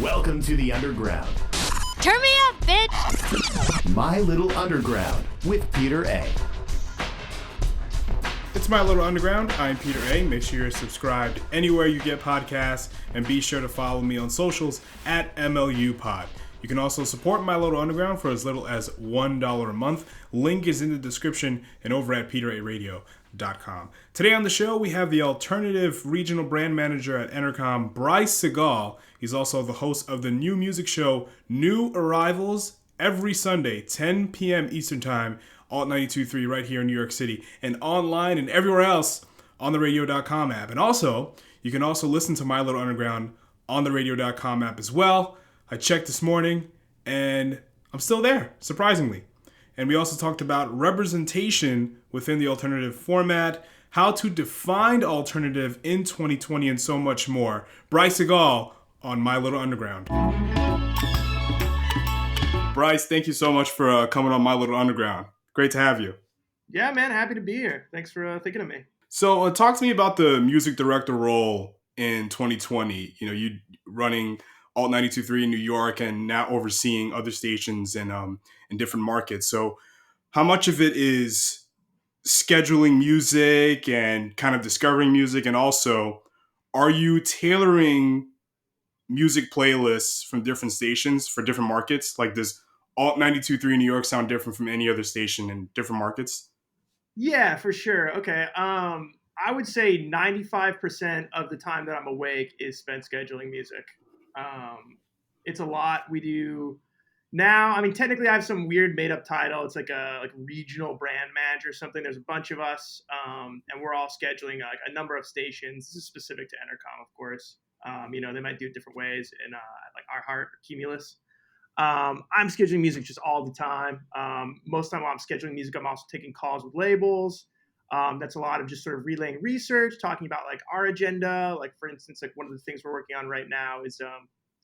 Welcome to the Underground. Turn me up, bitch! My Little Underground with Peter A. It's My Little Underground. I'm Peter A. Make sure you're subscribed anywhere you get podcasts, and be sure to follow me on socials at MLU Pod. You can also support My Little Underground for as little as $1 a month. Link is in the description and over at peteraradio.com. Today on the show, we have the alternative regional brand manager at Entercom, Bryce Segall. He's also the host of the new music show, New Arrivals, every Sunday, 10 p.m. Eastern Time, Alt 92.3 right here in New York City, and online and everywhere else on the radio.com app. And also, you can also listen to My Little Underground on the radio.com app as well. I checked this morning, and I'm still there, surprisingly. And we also talked about representation within the alternative format, how to define alternative in 2020, and so much more. Bryce Segall on My Little Underground. Bryce, thank you so much for coming on My Little Underground. Great to have you. Yeah, man, happy to be here. Thanks for thinking of me. So talk to me about the music director role in 2020. You know, you running Alt 92.3 in New York and now overseeing other stations in different markets. So how much of it is scheduling music and kind of discovering music? And also, are you tailoring music playlists from different stations for different markets? Like, does Alt 92.3 in New York sound different from any other station in different markets? Yeah, for sure. Okay. I would say 95% of the time that I'm awake is spent scheduling music. It's a lot. We do now. I mean, technically, I have some weird made-up title. It's like a regional brand manager or something. There's a bunch of us, and we're all scheduling like a number of stations. This is specific to Entercom, of course. They might do it different ways in like Our Heart or Cumulus. I'm scheduling music just all the time. Most of the time while I'm scheduling music, I'm also taking calls with labels. That's a lot of just sort of relaying research, talking about like our agenda. Like, for instance, like one of the things we're working on right now is,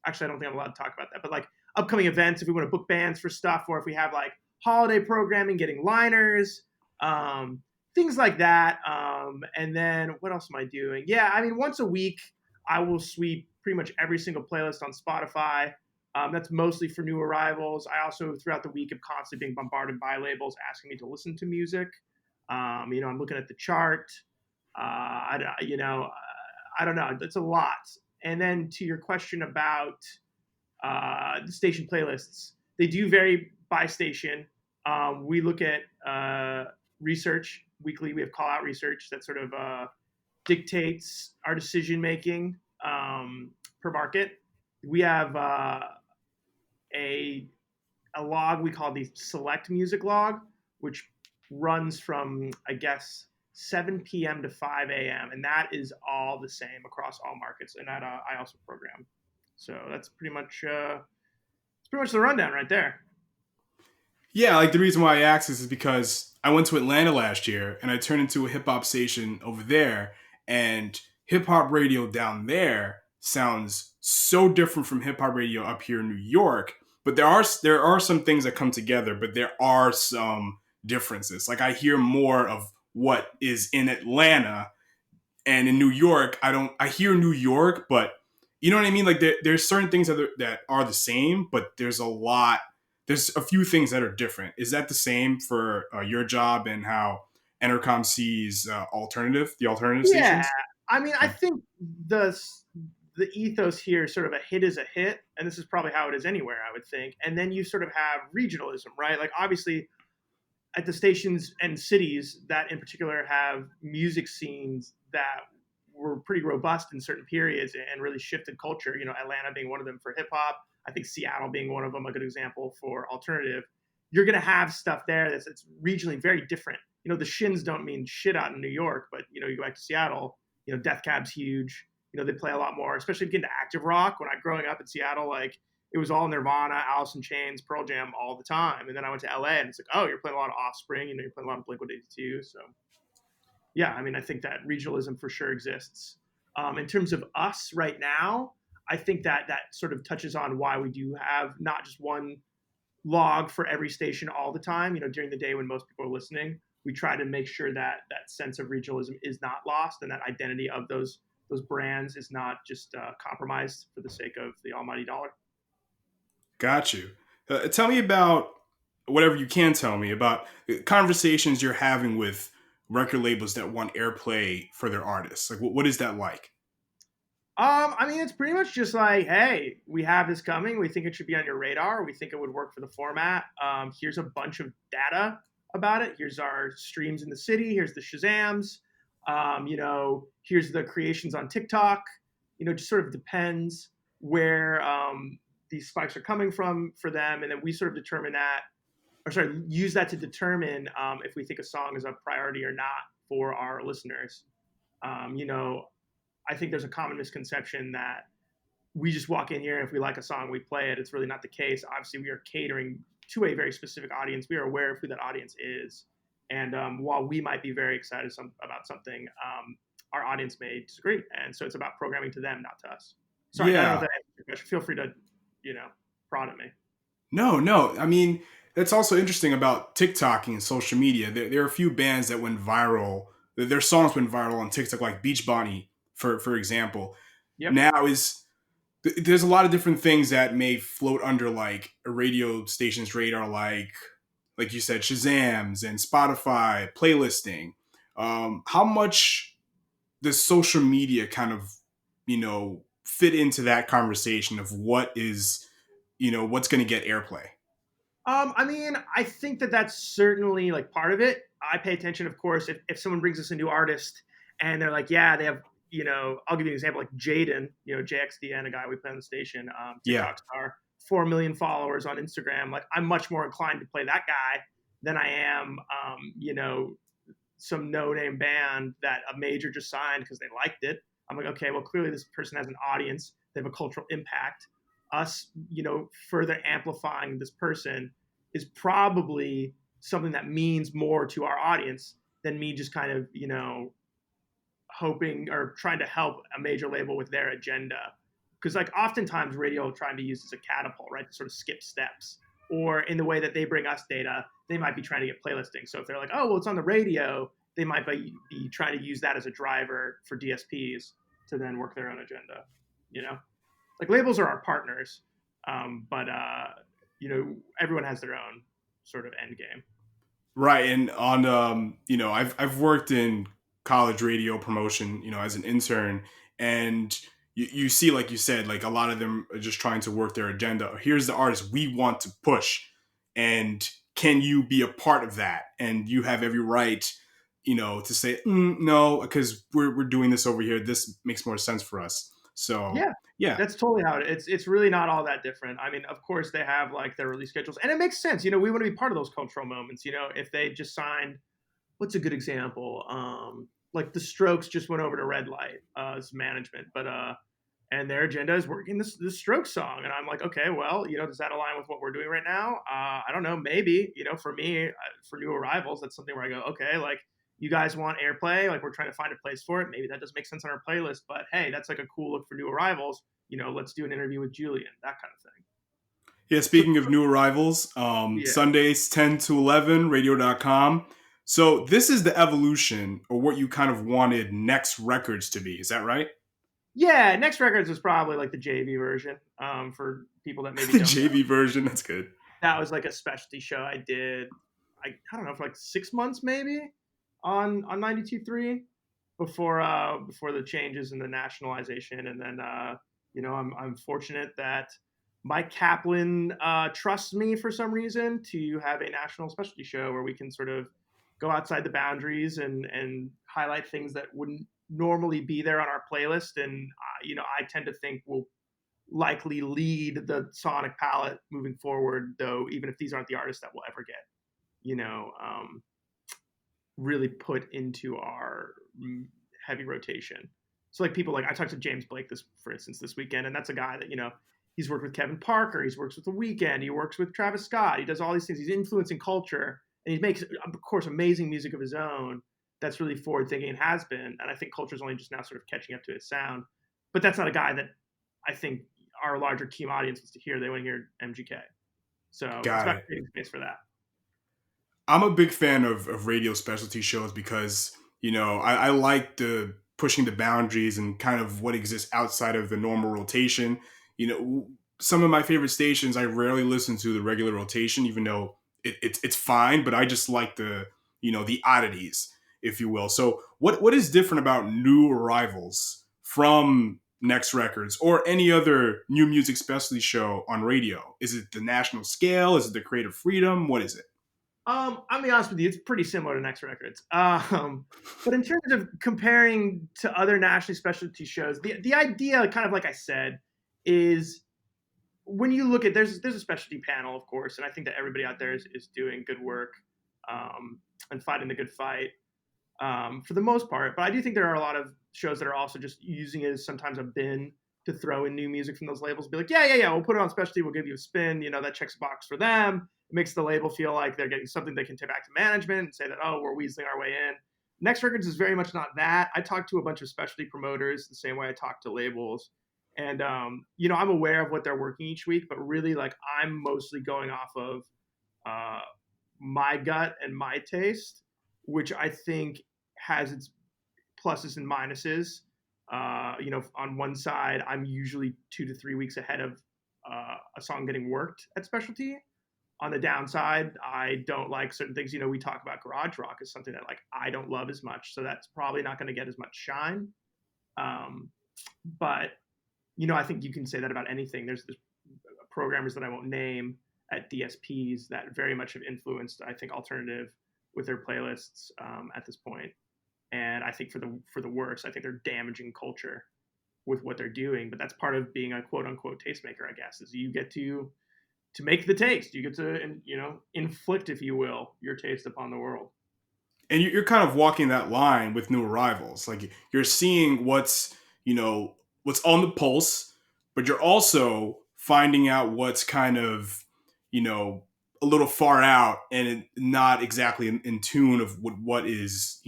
actually, I don't think I'm allowed to talk about that, but like upcoming events, if we want to book bands for stuff, or if we have like holiday programming, getting liners, things like that. And then what else am I doing? Yeah, I mean, once a week, I will sweep pretty much every single playlist on Spotify. That's mostly for new arrivals. I also, throughout the week, am constantly being bombarded by labels asking me to listen to music. I'm looking at the chart. I don't know. It's a lot. And then to your question about the station playlists, they do vary by station. We look at research weekly. We have call-out research that sort of dictates our decision-making per market. We have a log we call the select music log, which runs from, I guess, 7 p.m. to 5 a.m. And that is all the same across all markets. And that I also program. So that's pretty much the rundown right there. Yeah, like the reason why I asked this is because I went to Atlanta last year and I turned into a hip hop station over there, and hip hop radio down there sounds so different from hip hop radio up here in New York. But there are some things that come together, but there are some differences. Like, I hear more of what is in Atlanta, and in New York, I hear New York, but you know what I mean? Like, there's certain things that are the same, but there's a few things that are different. Is that the same for your job and how Entercom sees the alternative stations? I mean, I think the ethos here is sort of a hit is a hit, and this is probably how it is anywhere, I would think. And then you sort of have regionalism, right? Like, obviously, at the stations and cities that in particular have music scenes that were pretty robust in certain periods and really shifted culture, Atlanta being one of them for hip hop. I think Seattle being one of them, a good example for alternative. You're going to have stuff there that's regionally very different. The Shins don't mean shit out in New York, but, you go back to Seattle, Death Cab's huge. They play a lot more, especially if you get into active rock. When I growing up in Seattle, like, it was all Nirvana, Alice in Chains, Pearl Jam all the time. And then I went to LA and it's like, oh, you're playing a lot of Offspring, you're playing a lot of Blink-182. So yeah, I mean, I think that regionalism for sure exists. In terms of us right now, I think that sort of touches on why we do have not just one log for every station all the time. During the day when most people are listening, we try to make sure that sense of regionalism is not lost and that identity of those those brands is not just compromised for the sake of the almighty dollar. Got you. Tell me about whatever you can tell me about conversations you're having with record labels that want airplay for their artists. Like, what is that like? I mean, it's pretty much just like, hey, we have this coming. We think it should be on your radar. We think it would work for the format. Here's a bunch of data about it. Here's our streams in the city. Here's the Shazams. Here's the creations on TikTok. Just sort of depends where these spikes are coming from for them, and then we sort of use that to determine if we think a song is a priority or not for our listeners. I think there's a common misconception that we just walk in here and if we like a song, we play it. It's really not the case. Obviously, we are catering to a very specific audience. We are aware of who that audience is. And while we might be very excited about something, our audience may disagree. And so it's about programming to them, not to us. Sorry, I don't know if that answers your question. Feel free to, prod at me. No. I mean, that's also interesting about TikTok and social media. There are a few bands that went viral. Their songs went viral on TikTok, like Beach Bonnie, for example. Yep. Now there's a lot of different things that may float under like a radio station's radar, like you said, Shazams and Spotify playlisting. How much does social media kind of, fit into that conversation of what is, what's going to get airplay? I mean, I think that's certainly like part of it. I pay attention, of course, if someone brings us a new artist and they're like, yeah, they have, I'll give you an example, like Jaden, JXDN, a guy we play on the station, TikTok star, 4 million followers on Instagram. Like, I'm much more inclined to play that guy than I am, some no-name band that a major just signed because they liked it. I'm like, okay, well, clearly this person has an audience. They have a cultural impact. Us, further amplifying this person is probably something that means more to our audience than me just kind of, hoping or trying to help a major label with their agenda. Because like oftentimes radio trying to use as a catapult, right? To sort of skip steps. Or in the way that they bring us data, they might be trying to get playlisting. So if they're like, oh, well, it's on the radio, they might be trying to use that as a driver for DSPs to then work their own agenda, Like labels are our partners, but everyone has their own sort of end game. Right, and on I've worked in college radio promotion, as an intern, and you see, like you said, like a lot of them are just trying to work their agenda. Here's the artist we want to push, and can you be a part of that? And you have every right, to say no, because we're doing this over here. This makes more sense for us. So yeah, that's totally how it's really not all that different. I mean, of course they have like their release schedules, and it makes sense. We want to be part of those cultural moments. If they just signed, what's a good example? Like the Strokes just went over to Red Light as management, but and their agenda is working this Strokes song, and I'm like, okay, well, does that align with what we're doing right now? I don't know, maybe. For me, for new arrivals, that's something where I go, okay, like. You guys want airplay? Like we're trying to find a place for it. Maybe that doesn't make sense on our playlist, but hey, that's like a cool look for new arrivals. Let's do an interview with Julian, that kind of thing. Yeah, speaking of new arrivals, Sundays 10 to 11, radio.com. So this is the evolution or what you kind of wanted Next Records to be. Is that right? Yeah, Next Records was probably like the JV version for people that maybe the don't JV know. Version, that's good. That was like a specialty show I did, I don't know, for like 6 months maybe on 92.3 before the changes and the nationalization. And then, I'm fortunate that Mike Kaplan trusts me for some reason to have a national specialty show where we can sort of go outside the boundaries and highlight things that wouldn't normally be there on our playlist. And, I tend to think will likely lead the sonic palette moving forward, though, even if these aren't the artists that we'll ever get, really put into our heavy rotation. So like people like I talked to James Blake for instance this weekend, and that's a guy that he's worked with Kevin Parker, he's worked with The Weeknd, he works with Travis Scott, he does all these things, he's influencing culture, and he makes of course amazing music of his own that's really forward thinking and has been, and I think culture's only just now sort of catching up to his sound. But that's not a guy that I think our larger key audience wants to hear. They want to hear MGK. So it's about creating space for that. I'm a big fan of radio specialty shows because, I like the pushing the boundaries and kind of what exists outside of the normal rotation. Some of my favorite stations, I rarely listen to the regular rotation, even though it's fine, but I just like the oddities, if you will. So what is different about new arrivals from Next Records or any other new music specialty show on radio? Is it the national scale? Is it the creative freedom? What is it? I'll be honest with you, it's pretty similar to Next Records. But in terms of comparing to other nationally specialty shows, the idea, kind of like I said, is when you look at there's a specialty panel, of course, and I think that everybody out there is doing good work and fighting the good fight for the most part. But I do think there are a lot of shows that are also just using it as sometimes a bin to throw in new music from those labels. Be like, yeah, we'll put it on specialty, we'll give you a spin. That checks a box for them. It makes the label feel like they're getting something they can take back to management and say that, oh, we're weaseling our way in. Next Records is very much not that. I talk to a bunch of specialty promoters the same way I talk to labels. And, I'm aware of what they're working each week, but really, like, I'm mostly going off of my gut and my taste, which I think has its pluses and minuses. On one side, I'm usually 2 to 3 weeks ahead of a song getting worked at specialty. On the downside, I don't like certain things. We talk about garage rock as something that, like, I don't love as much, so that's probably not going to get as much shine. But I think you can say that about anything. There's programmers that I won't name at DSPs that very much have influenced, I think, alternative with their playlists at this point. And I think for the worse, I think they're damaging culture with what they're doing. But that's part of being a quote unquote tastemaker, I guess, is you get to make the taste. You get to, inflict, if you will, your taste upon the world. And you're kind of walking that line with new arrivals. Like, you're seeing what's on the pulse, but you're also finding out what's kind of, a little far out and not exactly in tune of what is,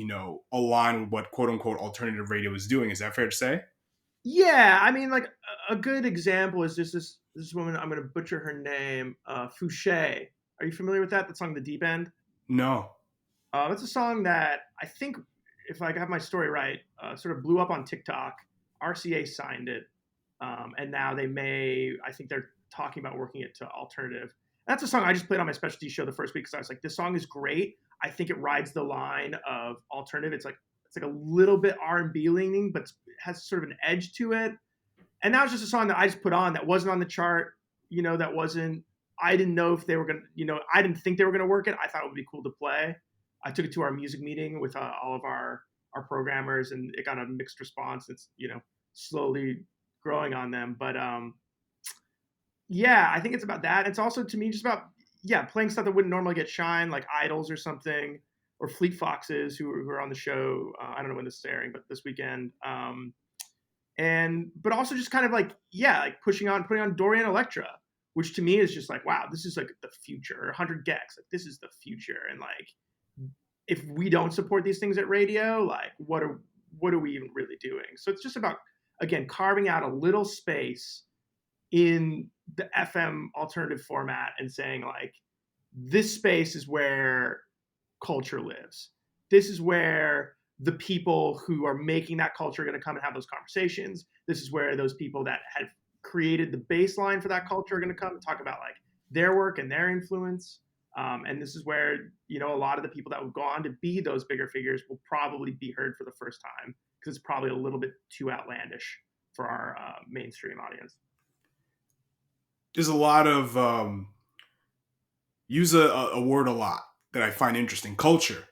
aligned with what quote unquote alternative radio is doing. Is that fair to say? Yeah. I mean, like, a good example is just this woman, I'm going to butcher her name, Fouché. Are you familiar with that? That song, The Deep End? No. It's a song that I think, if I have my story right, sort of blew up on TikTok. RCA signed it. And now I think they're talking about working it to alternative. That's a song I just played on my specialty show the first week because I was like, this song is great. I think it rides the line of alternative. It's like a little bit R&B leaning, but has sort of an edge to it. And that was just a song that I just put on that wasn't on the chart. I didn't know if they were going to, I didn't think they were going to work it. I thought it would be cool to play. I took it to our music meeting with all of our programmers, and it got a mixed response. It's, slowly growing on them. But yeah, I think it's about that. It's also, to me, just about, playing stuff that wouldn't normally get shine, like Idols or something, or Fleet Foxes, who are on the show. I don't know when this is airing, but this weekend. But also just kind of like putting on Dorian Electra, which to me is just like, wow, this is like the future. 100 Gex, like, this is the future. And like, if we don't support these things at radio, like, what are we even really doing? So it's just about, again, carving out a little space in the FM alternative format and saying, like, this space is where culture lives. This is where the people who are making that culture are going to come and have those conversations. This is where those people that have created the baseline for that culture are going to come and talk about, like, their work and their influence. And this is where, a lot of the people that would go on to be those bigger figures will probably be heard for the first time, because it's probably a little bit too outlandish for our mainstream audience. There's a lot of use a word a lot that I find interesting: culture.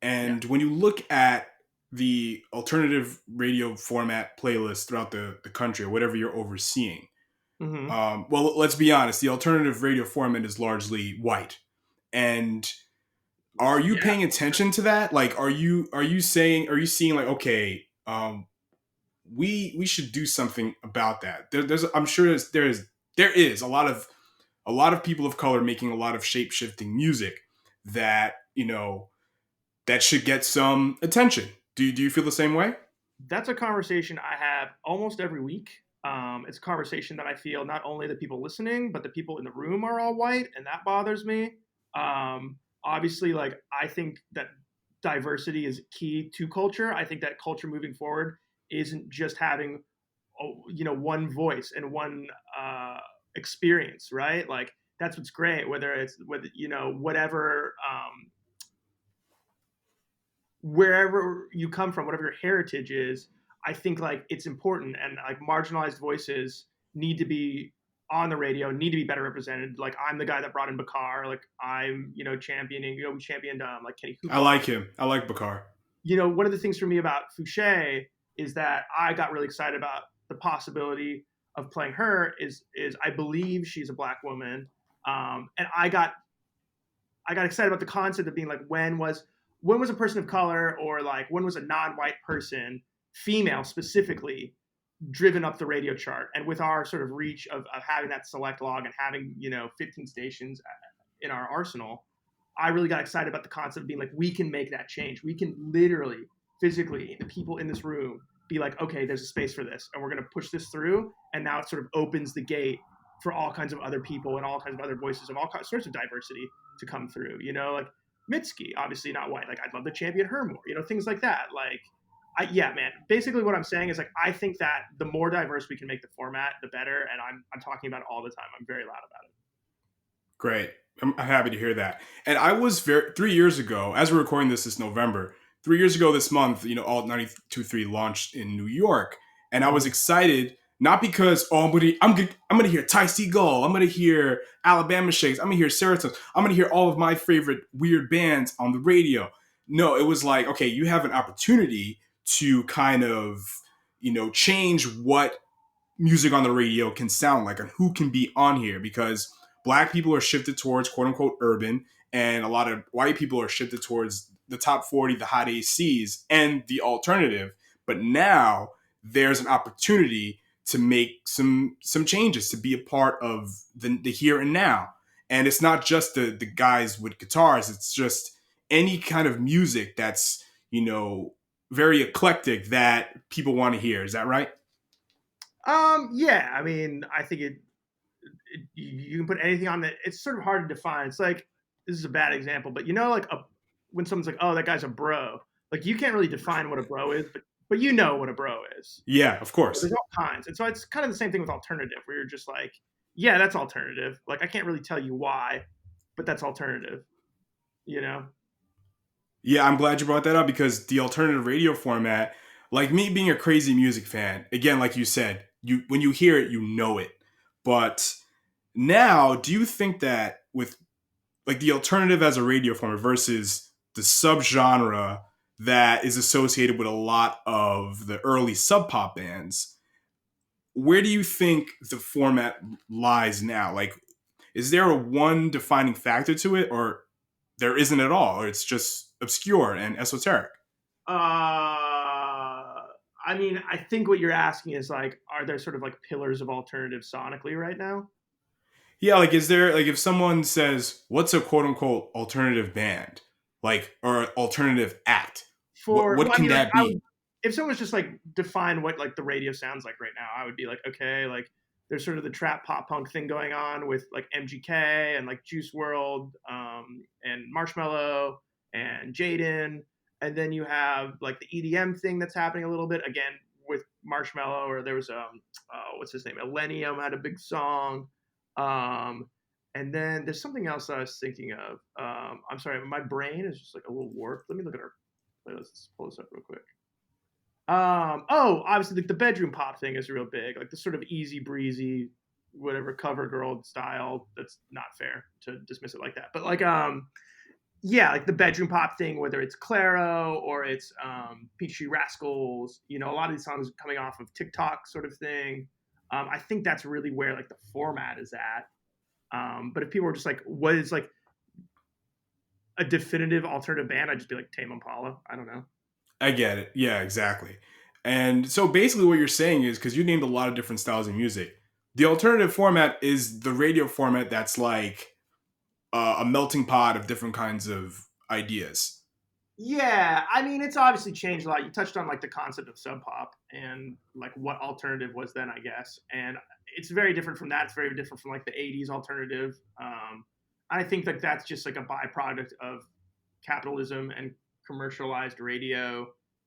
And when you look at the alternative radio format playlist throughout the country, or whatever you're overseeing, well, let's be honest, the alternative radio format is largely white. And are you paying attention to that? Like, are you seeing like, okay, we should do something about that? I'm sure there is a lot of people of color making a lot of shape-shifting music that, that should get some attention. Do you feel the same way? That's a conversation I have almost every week. It's a conversation that I feel not only the people listening, but the people in the room are all white, and that bothers me. Obviously, like, I think that diversity is key to culture. I think that culture moving forward isn't just having, one voice and one experience, right? Like that's what's great. Whether whatever, wherever you come from, whatever your heritage is, I think like it's important, and like marginalized voices need to be on the radio, need to be better represented. Like I'm the guy that brought in Bakar. Like I'm, championing. We championed like Kenny Cooper. I like him. I like Bakar. One of the things for me about Fouché is that I got really excited about the possibility of playing her. Is I believe she's a Black woman, and I got excited about the concept of being like, when was a person of color, or like when was a non-white person, female specifically, driven up the radio chart? And with our sort of reach of having that select log and having 15 stations in our arsenal, I really got excited about the concept of being like, we can make that change. We can literally, physically, the people in this room be like, okay, there's a space for this, and we're going to push this through. And now it sort of opens the gate for all kinds of other people and all kinds of other voices of all sorts of diversity to come through. Like Mitski, obviously not white. Like I'd love to champion her more. Things like that. Like, man. Basically, what I'm saying is like I think that the more diverse we can make the format, the better. And I'm talking about it all the time. I'm very loud about it. Great. I'm happy to hear that. And I was 3 years ago, as we're recording this November, 3 years ago this month, Alt 92.3 launched in New York, and I was excited not because I'm gonna hear Ty Segall, I'm gonna hear Alabama Shakes, I'm gonna hear Serotonin, I'm gonna hear all of my favorite weird bands on the radio. No, it was like, okay, you have an opportunity to kind of change what music on the radio can sound like and who can be on here, because Black people are shifted towards quote unquote urban, and a lot of white people are shifted towards the top 40, the hot ACs, and the alternative. But now there's an opportunity to make some changes, to be a part of the here and now. And it's not just the guys with guitars. It's just any kind of music that's, very eclectic that people want to hear. Is that right? Yeah. I mean, I think you can put anything on that. It's sort of hard to define. It's like, this is a bad example, but like when someone's like, oh, that guy's a bro, like you can't really define what a bro is, but you know what a bro is. Yeah, of course. There's all kinds. And so it's kind of the same thing with alternative, where you're just like, yeah, that's alternative. Like I can't really tell you why, but that's alternative, Yeah, I'm glad you brought that up, because the alternative radio format, like me being a crazy music fan, again, like you said, when you hear it, you know it. But now, do you think that with like the alternative as a radio format versus the subgenre that is associated with a lot of the early sub pop bands, where do you think the format lies now? Like, is there a one defining factor to it, or there isn't at all, or it's just obscure and esoteric? I mean, I think what you're asking is like, are there sort of like pillars of alternative sonically right now? Yeah, like is there, like if someone says, what's a quote unquote alternative band? Like, or alternative act? What can that be? If someone was just like define what like the radio sounds like right now, I would be like, okay, like there's sort of the trap pop punk thing going on with like MGK and like Juice WRLD, and Marshmello and Jaden. And then you have like the EDM thing that's happening a little bit again with Marshmello, or there was what's his name? Millennium had a big song. And then there's something else I was thinking of. I'm sorry, my brain is just like a little warped. Let me look at our playlist. Let's pull this up real quick. Obviously like the bedroom pop thing is real big, like the sort of easy breezy, whatever cover girl style. That's not fair to dismiss it like that, but like yeah, like the bedroom pop thing, whether it's Claro or it's Peachtree Rascals, a lot of these songs coming off of TikTok sort of thing. I think that's really where like the format is at. But if people are just like, what is like a definitive alternative band, I'd just be like Tame Impala. I don't know. I get it. Yeah, exactly. And so basically what you're saying is, because you named a lot of different styles of music, the alternative format is the radio format that's like a melting pot of different kinds of ideas. Yeah, I mean, it's obviously changed a lot. You touched on like the concept of sub pop and like what alternative was then, I guess. And it's very different from that. It's very different from like the 80s alternative. I think that that's just like a byproduct of capitalism and commercialized radio,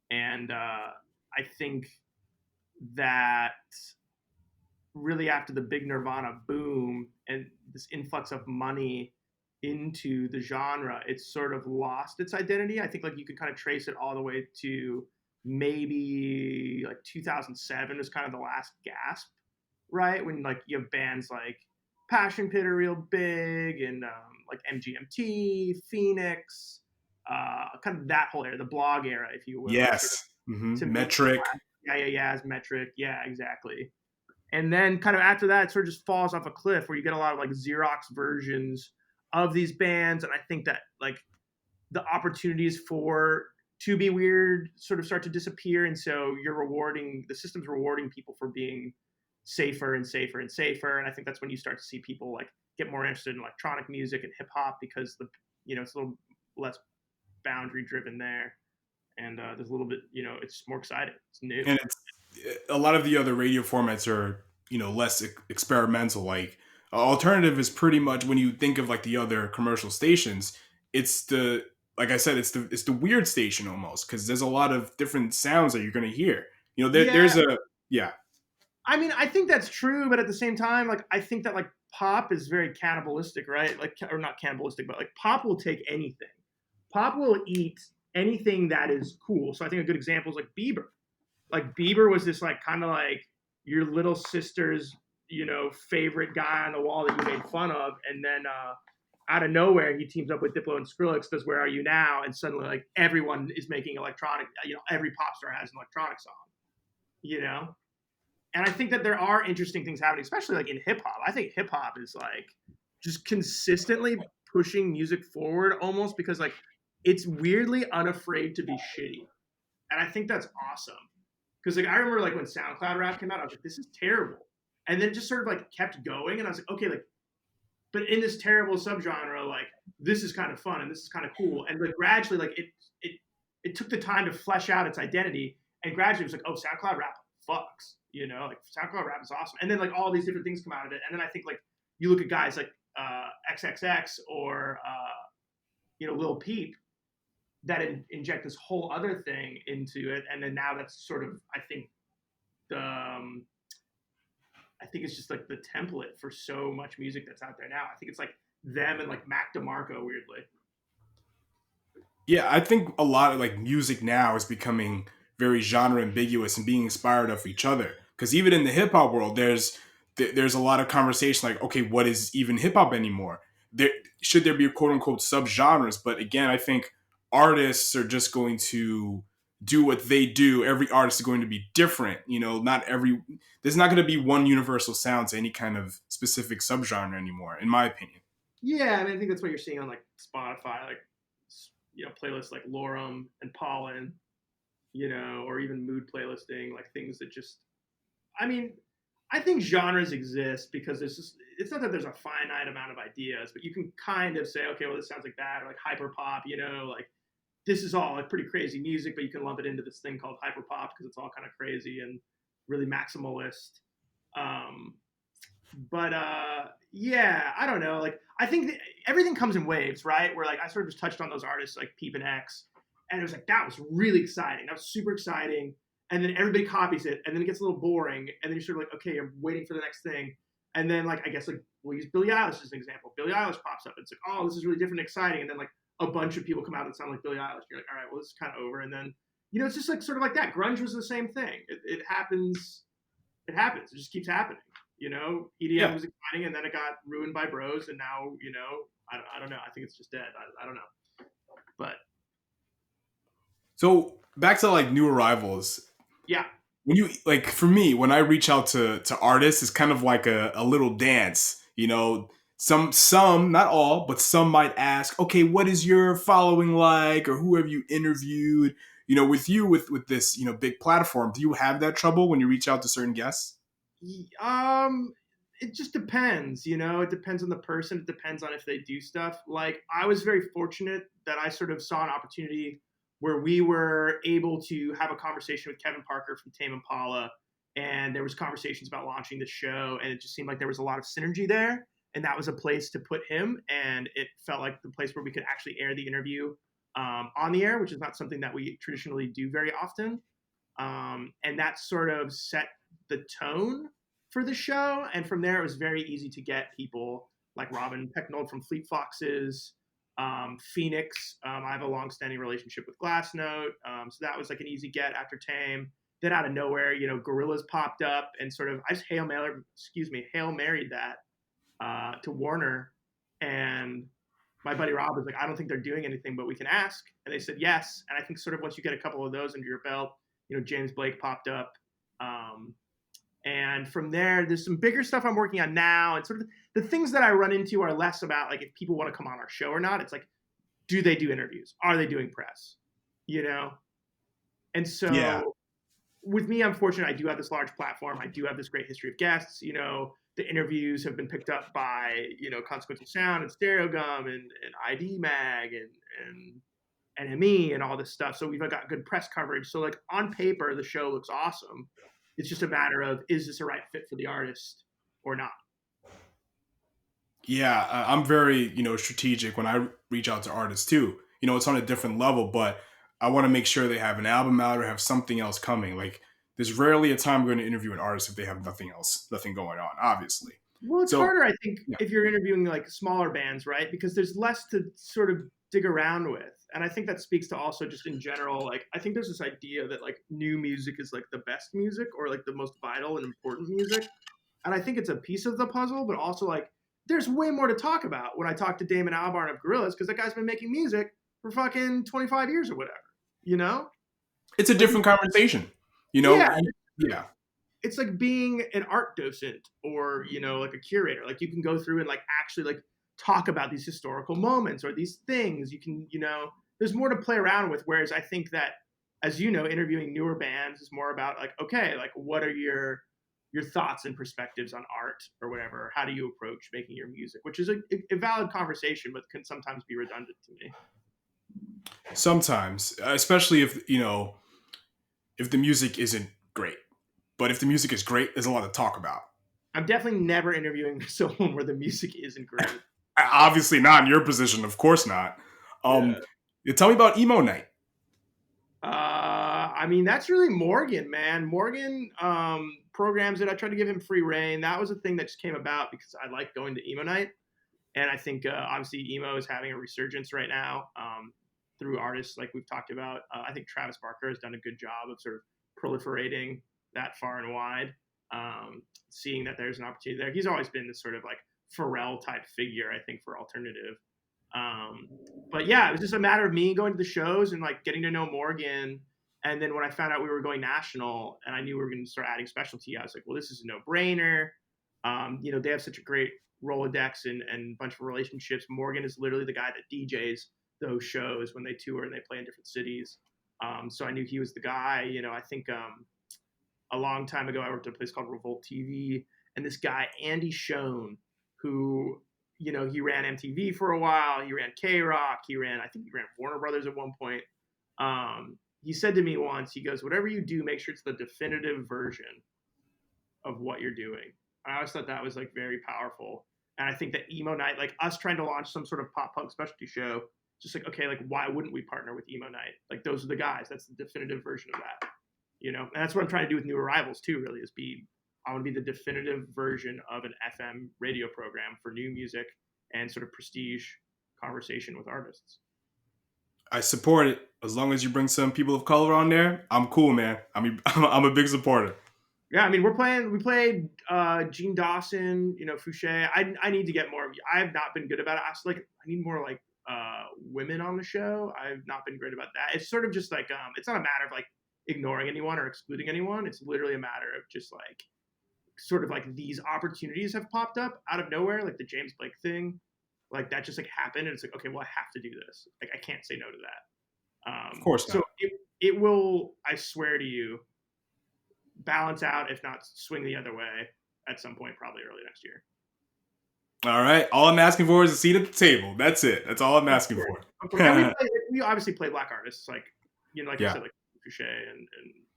and I think that really after the big Nirvana boom and this influx of money into the genre, it's sort of lost its identity. I think like you could kind of trace it all the way to maybe like 2007 was kind of the last gasp, right? When like you have bands like Passion Pit are real big, and like MGMT, Phoenix, kind of that whole era, the blog era, if you will. Yes. To me, Metric. yeah, as Metric, yeah, exactly. And then kind of after that, it sort of just falls off a cliff where you get a lot of like Xerox versions of these bands, and I think that like the opportunities for to be weird sort of start to disappear, and so the system's rewarding people for being safer and safer and safer, and I think that's when you start to see people like get more interested in electronic music and hip hop because it's a little less boundary driven there, and there's a little bit it's more exciting, it's new, And it's a lot of the other radio formats are less experimental. Like alternative is pretty much, when you think of like the other commercial stations, it's the like I said, it's the weird station almost, because there's a lot of different sounds that you're going to hear. There's a I mean, I think that's true, but at the same time, like I think that like pop is very cannibalistic, right? Like, or not cannibalistic, but like pop will take anything. Pop will eat anything that is cool. So I think a good example is like Bieber. Like Bieber was this like kind of like your little sister's, favorite guy on the wall that you made fun of, and then out of nowhere he teams up with Diplo and Skrillex, does "Where Are You Now," and suddenly like everyone is making electronic. Every pop star has an electronic song. And I think that there are interesting things happening, especially like in hip hop. I think hip hop is like just consistently pushing music forward almost because like it's weirdly unafraid to be shitty. And I think that's awesome. Because like I remember like when SoundCloud rap came out, I was like, this is terrible. And then it just sort of like kept going. And I was like, okay, like, but in this terrible subgenre, like this is kind of fun and this is kind of cool. And like gradually, like it took the time to flesh out its identity. And gradually it was like, oh, SoundCloud rap fucks. Like SoundCloud rap is awesome. And then like all these different things come out of it. And then I think like you look at guys like XXX or Lil Peep that inject this whole other thing into it. And then now that's sort of, I think it's just like the template for so much music that's out there now. I think it's like them and like Mac DeMarco weirdly. Yeah, I think a lot of like music now is becoming very genre ambiguous and being inspired of each other. Because even in the hip hop world, there's a lot of conversation like, okay, what is even hip hop anymore? Should there be quote unquote subgenres? But again, I think artists are just going to do what they do. Every artist is going to be different. There's not going to be one universal sound to any kind of specific subgenre anymore, in my opinion. Yeah, I mean, I think that's what you're seeing on like Spotify, like playlists like Lorem and Pollen, or even mood playlisting, like things that just, I mean, I think genres exist because it's not that there's a finite amount of ideas, but you can kind of say, okay, well, this sounds like that, or like hyper pop, like this is all like pretty crazy music, but you can lump it into this thing called hyper pop because it's all kind of crazy and really maximalist. Yeah, I don't know. Like, I think everything comes in waves, right? Where like I sort of just touched on those artists like Peep and X, and it was like that was really exciting. That was super exciting. And then everybody copies it, and then it gets a little boring, and then you're sort of like, okay, I'm waiting for the next thing. And then like I guess like we'll use Billie Eilish as an example. Billie Eilish pops up. It's like, oh, this is really different and exciting. And then like a bunch of people come out that sound like Billie Eilish. You're like, all right, well, this is kind of over. And then it's just like sort of like that. Grunge was the same thing. It happens. It happens. It just keeps happening. EDM was exciting, and then it got ruined by bros, and now I don't know. I think it's just dead. I don't know. But so back to like new arrivals. Yeah. When you like, for me, when I reach out to artists, it's kind of like a little dance. Some, not all, but some might ask, okay, what is your following like, or who have you interviewed? With you with this big platform, do you have that trouble when you reach out to certain guests? It just depends. It depends on the person. It depends on if they do stuff. Like I was very fortunate that I sort of saw an opportunity where we were able to have a conversation with Kevin Parker from Tame Impala, and there was conversations about launching the show, and it just seemed like there was a lot of synergy there, and that was a place to put him, and it felt like the place where we could actually air the interview on the air, which is not something that we traditionally do very often. And that sort of set the tone for the show. And from there, it was very easy to get people like Robin Pecknold from Fleet Foxes, Phoenix. I have a long-standing relationship with Glassnote, so that was like an easy get after Tame. Then out of nowhere, Gorillaz popped up and sort of I just hail married that to Warner, and my buddy Rob was like, I don't think they're doing anything, but we can ask, and they said yes. And I think sort of once you get a couple of those under your belt, James Blake popped up. And from there, there's some bigger stuff I'm working on now. And sort of the things that I run into are less about like if people want to come on our show or not. It's like, do they do interviews? Are they doing press? And so with me, I'm fortunate. I do have this large platform. I do have this great history of guests. The interviews have been picked up by, Consequential Sound and Stereo Gum and ID Mag and NME and all this stuff. So we've got good press coverage. So like on paper, the show looks awesome. It's just a matter of, is this a right fit for the artist or not? Yeah, I'm very, strategic when I reach out to artists too. It's on a different level, but I want to make sure they have an album out or have something else coming. Like there's rarely a time I'm going to interview an artist if they have nothing going on, obviously. Well, it's harder, I think, if you're interviewing like smaller bands, right? Because there's less to sort of dig around with. And I think that speaks to also just in general, like, I think there's this idea that like new music is like the best music or like the most vital and important music. And I think it's a piece of the puzzle, but also like there's way more to talk about when I talk to Damon Albarn of Gorillaz, because that guy's been making music for fucking 25 years or whatever, It's a different conversation, Yeah. Yeah. It's like being an art docent or, like a curator. Like you can go through and like actually like talk about these historical moments or these things. You can, there's more to play around with. Whereas I think that, as interviewing newer bands is more about like, okay, like what are your thoughts and perspectives on art or whatever? How do you approach making your music? Which is a valid conversation, but can sometimes be redundant to me. Sometimes, especially if the music isn't great. But if the music is great, there's a lot to talk about. I'm definitely never interviewing someone where the music isn't great. Obviously not in your position. Of course not. Tell me about Emo Night. I mean, that's really Morgan, man. Morgan programs it. I tried to give him free reign. That was a thing that just came about because I like going to Emo Night. And I think obviously emo is having a resurgence right now through artists like we've talked about. I think Travis Barker has done a good job of sort of proliferating that far and wide, seeing that there's an opportunity there. He's always been this sort of like Pharrell type figure, I think, for alternative. But yeah, it was just a matter of me going to the shows and like getting to know Morgan. And then when I found out we were going national and I knew we were going to start adding specialty, I was like, well, this is a no-brainer. They have such a great Rolodex and bunch of relationships. Morgan is literally the guy that DJs those shows when they tour and they play in different cities. So I knew he was the guy. I think a long time ago I worked at a place called Revolt TV, and this guy Andy Schoen, who he ran MTV for a while, he ran K-Rock, I think he ran Warner Brothers at one point. He said to me once, he goes, whatever you do, make sure it's the definitive version of what you're doing. I always thought that was like very powerful. And I think that Emo Night, like us trying to launch some sort of pop punk specialty show, just like, okay, like why wouldn't we partner with Emo Night? Like those are the guys. That's the definitive version of that. And that's what I'm trying to do with New Arrivals too, really, is I want to be the definitive version of an FM radio program for new music and sort of prestige conversation with artists. I support it. As long as you bring some people of color on there, I'm cool, man. I mean, I'm a big supporter. Yeah, I mean, we played Gene Dawson, Fouché. I need to get more. I have not been good about it. I need more like women on the show. I've not been great about that. It's sort of just like, it's not a matter of like ignoring anyone or excluding anyone. It's literally a matter of just like, sort of like these opportunities have popped up out of nowhere, like the James Blake thing. Like that just like happened, and it's like, okay, well, I have to do this. Like I can't say no to that. Of course not. So it will, I swear to you, balance out, if not swing the other way at some point, probably early next year. All right. All I'm asking for is a seat at the table. That's it. That's all I'm asking for. We obviously play black artists, like you said, like Fouché and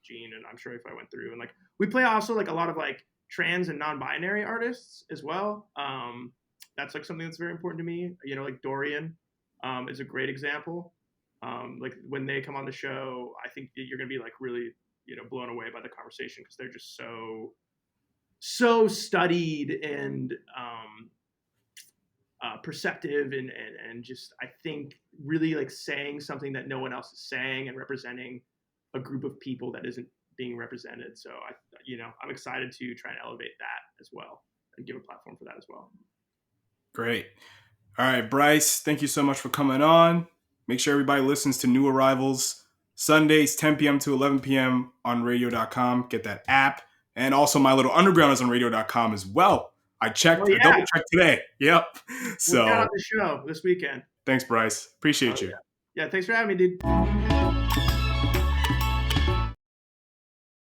Gene, and I'm sure if I went through and like we play also like a lot of like trans and non-binary artists as well. That's like something that's very important to me. Like Dorian is a great example. Like when they come on the show, I think you're going to be like really, blown away by the conversation because they're just so studied and perceptive and just, I think, really like saying something that no one else is saying and representing a group of people that isn't being represented. So I'm excited to try and elevate that as well and give a platform for that as well. Great. All right, Bryce, thank you so much for coming on. Make sure everybody listens to New Arrivals Sundays, 10 p.m. to 11 p.m. on radio.com. Get that app. And also My Little Underground is on radio.com as well. I checked. I double checked today. Yep. So we'll get on the show this weekend. Thanks, Bryce. Appreciate you. Yeah, thanks for having me, dude.